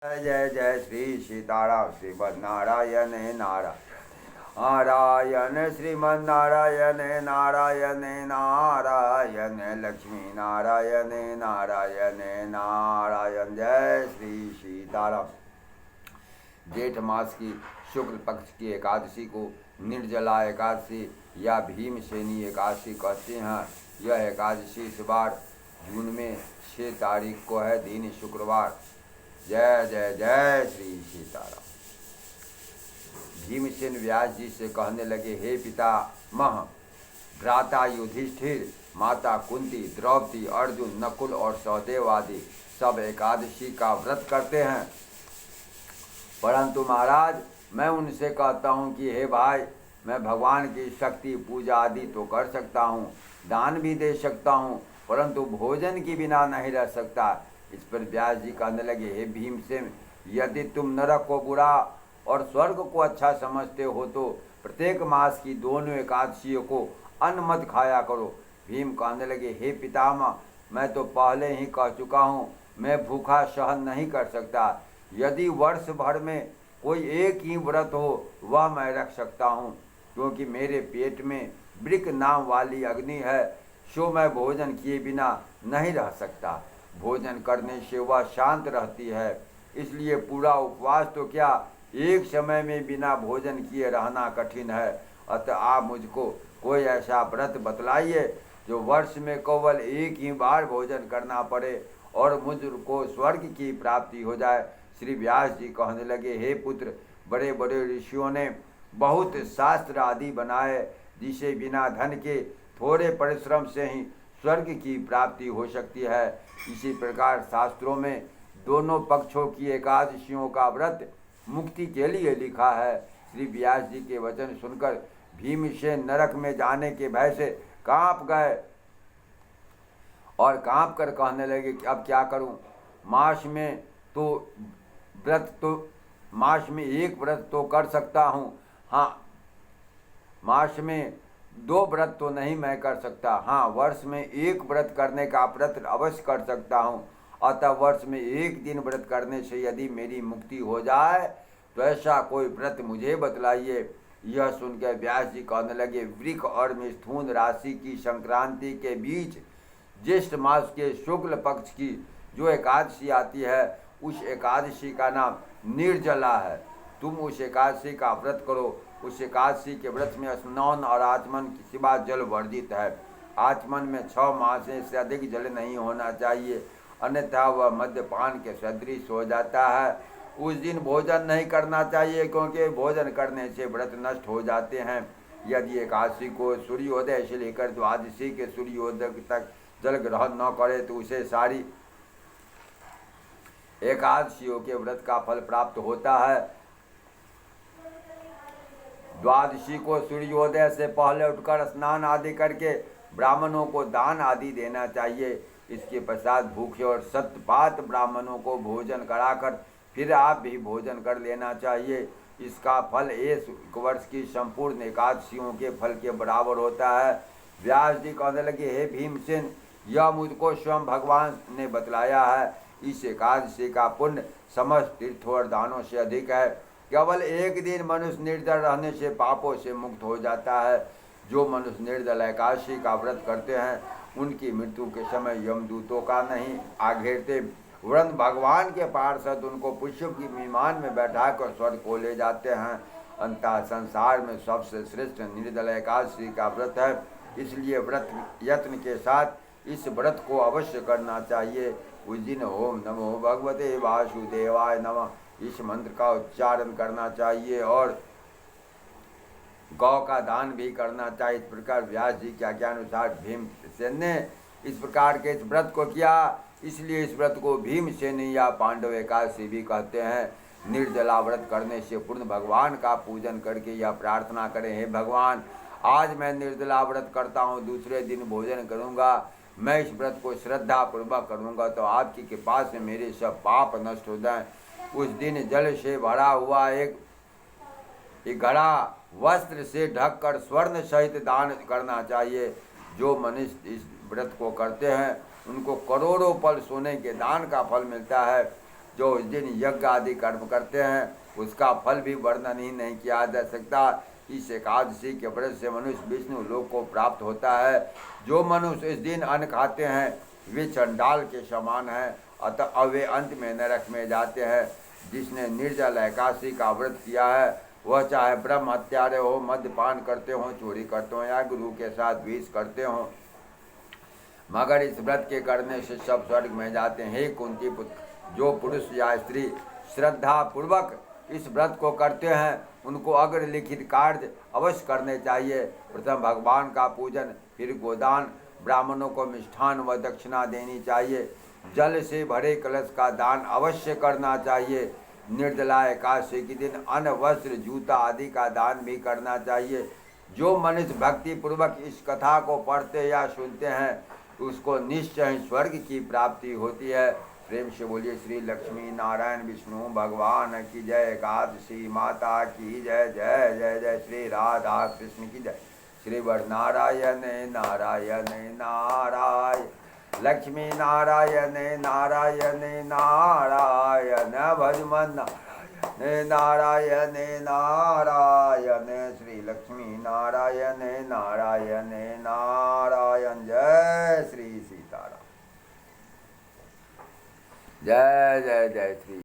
जय जय श्री सीताराम श्रीमद नारायण नारायण श्रीमद नारायण नारायण नारायण लक्ष्मी नारायण नारायण नारायण। जय श्री सीताराम। जेठ मास की शुक्ल पक्ष की एकादशी को निर्जला एकादशी या भीमसेनी एकादशी कहते हैं। यह एकादशी इस बार जून में 6 तारीख को है, दिन शुक्रवार। जय जय जय श्री सीताराम। भीमसेन व्यास जी से कहने लगे, हे पितामह, भ्राता युधिष्ठिर, माता कुंती, द्रौपदी, अर्जुन, नकुल और सहदेव आदि सब एकादशी का व्रत करते हैं, परंतु महाराज मैं उनसे कहता हूँ कि हे भाई, मैं भगवान की शक्ति पूजा आदि तो कर सकता हूँ, दान भी दे सकता हूँ, परंतु भोजन के बिना नहीं रह सकता। इस पर व्यास जी कहने लगे, हे भीमसेन, यदि तुम नरक को बुरा और स्वर्ग को अच्छा समझते हो तो प्रत्येक मास की दोनों एकादशियों को अन्न मत खाया करो। भीम कहने लगे, हे पितामह, मैं तो पहले ही कह चुका हूँ, मैं भूखा सहन नहीं कर सकता। यदि वर्ष भर में कोई एक ही व्रत हो वह मैं रख सकता हूँ, क्योंकि मेरे पेट में वृक नाम वाली अग्नि है, सो मैं भोजन किए बिना नहीं रह सकता। भोजन करने से वह शांत रहती है, इसलिए पूरा उपवास तो क्या, एक समय में बिना भोजन किए रहना कठिन है। अतः आप मुझको कोई ऐसा व्रत बतलाइए जो वर्ष में केवल एक ही बार भोजन करना पड़े और मुझको स्वर्ग की प्राप्ति हो जाए। श्री व्यास जी कहने लगे, हे पुत्र, बड़े बड़े ऋषियों ने बहुत शास्त्र आदि बनाए, जिसे बिना धन के थोड़े परिश्रम से ही स्वर्ग की प्राप्ति हो सकती है। इसी प्रकार शास्त्रों में दोनों पक्षों की एकादशियों का व्रत मुक्ति के लिए लिखा है। श्री व्यास जी के वचन सुनकर भीमसेन नरक में जाने के भय से कांप गए और कांप कर कहने लगे कि अब क्या करूं, मास में एक व्रत तो कर सकता हूं, हाँ मास में 2 व्रत तो नहीं मैं कर सकता, हाँ वर्ष में एक व्रत करने का व्रत अवश्य कर सकता हूँ। अतः वर्ष में एक दिन व्रत करने से यदि मेरी मुक्ति हो जाए तो ऐसा कोई व्रत मुझे बतलाइए। यह सुनकर व्यास जी कहने लगे, वृक और मिथुन राशि की संक्रांति के बीच ज्येष्ठ मास के शुक्ल पक्ष की जो एकादशी आती है, उस एकादशी का नाम निर्जला है। तुम उस एकादशी का व्रत करो। उस एकादशी के व्रत में स्नान और आचमन की सिवा जल वर्जित है। आचमन में 6 मास से अधिक जल नहीं होना चाहिए, अन्यथा वह मद्यपान के सदृश हो जाता है। उस दिन भोजन नहीं करना चाहिए, क्योंकि भोजन करने से व्रत नष्ट हो जाते हैं। यदि एकादशी को सूर्योदय से लेकर द्वादशी के सूर्योदय तक जल ग्रहण न करे तो उसे सारी एकादशियों के व्रत का फल प्राप्त होता है। द्वादशी को सूर्योदय से पहले उठकर स्नान आदि करके ब्राह्मणों को दान आदि देना चाहिए। इसके पश्चात भूखे और सतपात ब्राह्मणों को भोजन कराकर फिर आप भी भोजन कर लेना चाहिए। इसका फल एक वर्ष की संपूर्ण एकादशियों के फल के बराबर होता है। व्यास जी कहने लगे, हे भीमसेन, यह मुझको स्वयं भगवान ने बतलाया है। इस एकादशी का पुण्य समस्त तीर्थों और दानों से अधिक है। केवल एक दिन मनुष्य निर्जल रहने से पापों से मुक्त हो जाता है। जो मनुष्य निर्जल एकादशी का व्रत करते हैं, उनकी मृत्यु के समय यमदूतों का नहीं आघेरते, वरन भगवान के पार्षद उनको पुष्प की विमान में बैठाकर स्वर्ग को ले जाते हैं। अंततः संसार में सबसे श्रेष्ठ निर्जल एकादशी का व्रत है, इसलिए व्रत यत्न के साथ इस व्रत को अवश्य करना चाहिए। उस दिन ओम नमो भगवते वासुदेवाय नमः इस मंत्र का उच्चारण करना चाहिए और गौ का दान भी करना चाहिए। इस प्रकार व्यास जी के आज्ञानुसार भीमसेन ने इस प्रकार के इस व्रत को किया, इसलिए इस व्रत को भीमसेन या पांडव एकादशी भी कहते हैं। निर्जला व्रत करने से पूर्ण भगवान का पूजन करके यह प्रार्थना करें, हे भगवान, आज मैं निर्जला व्रत करता हूँ, दूसरे दिन भोजन करूँगा, मैं इस व्रत को श्रद्धा पूर्वक करूँगा तो आपकी कृपा से मेरे सब पाप नष्ट हो जाएं। उस दिन जल से भरा हुआ एक घड़ा वस्त्र से ढककर स्वर्ण सहित दान करना चाहिए। जो मनुष्य इस व्रत को करते हैं उनको करोड़ों पल सोने के दान का फल मिलता है। जो उस दिन यज्ञ आदि कर्म करते हैं उसका फल भी वर्णन ही नहीं किया जा सकता। इस एकादशी के व्रत से मनुष्य विष्णु लोक को प्राप्त होता है। जो मनुष्य इस दिन अन्न खाते हैं वे चंडाल के समान हैं, अतः वे अंत में नरक में जाते हैं। जिसने निर्जल एकादशी का व्रत किया है वह चाहे ब्रह्म हत्यारे हो, मद्यपान करते हों, चोरी करते हों या गुरु के साथ विष करते हों, मगर इस व्रत के करने से सब स्वर्ग में जाते हैं। हे कुंती पुत्र, जो पुरुष या स्त्री श्रद्धा पूर्वक इस व्रत को करते हैं उनको अग्र लिखित कार्य अवश्य करने चाहिए। प्रथम भगवान का पूजन, फिर गोदान, ब्राह्मणों को मिष्ठान व दक्षिणा देनी चाहिए। जल से भरे कलश का दान अवश्य करना चाहिए। निर्जला एकादशी के दिन अन्न, वस्त्र, जूता आदि का दान भी करना चाहिए। जो मनुष्य भक्ति पूर्वक इस कथा को पढ़ते या सुनते हैं उसको निश्चय स्वर्ग की प्राप्ति होती है। प्रेम से बोलिए श्री लक्ष्मी नारायण विष्णु भगवान की जय। एकादशी माता की जय। जय जय जय श्री राधा कृष्ण की जय। श्री वर नारायण नारायण नारायण, लक्ष्मी नारायण नारायण नारायण, भजमन नारायण नारायण नारायण, श्री लक्ष्मी नारायण नारायण नारायण। जय श्री सीताराम। जय जय जय श्री।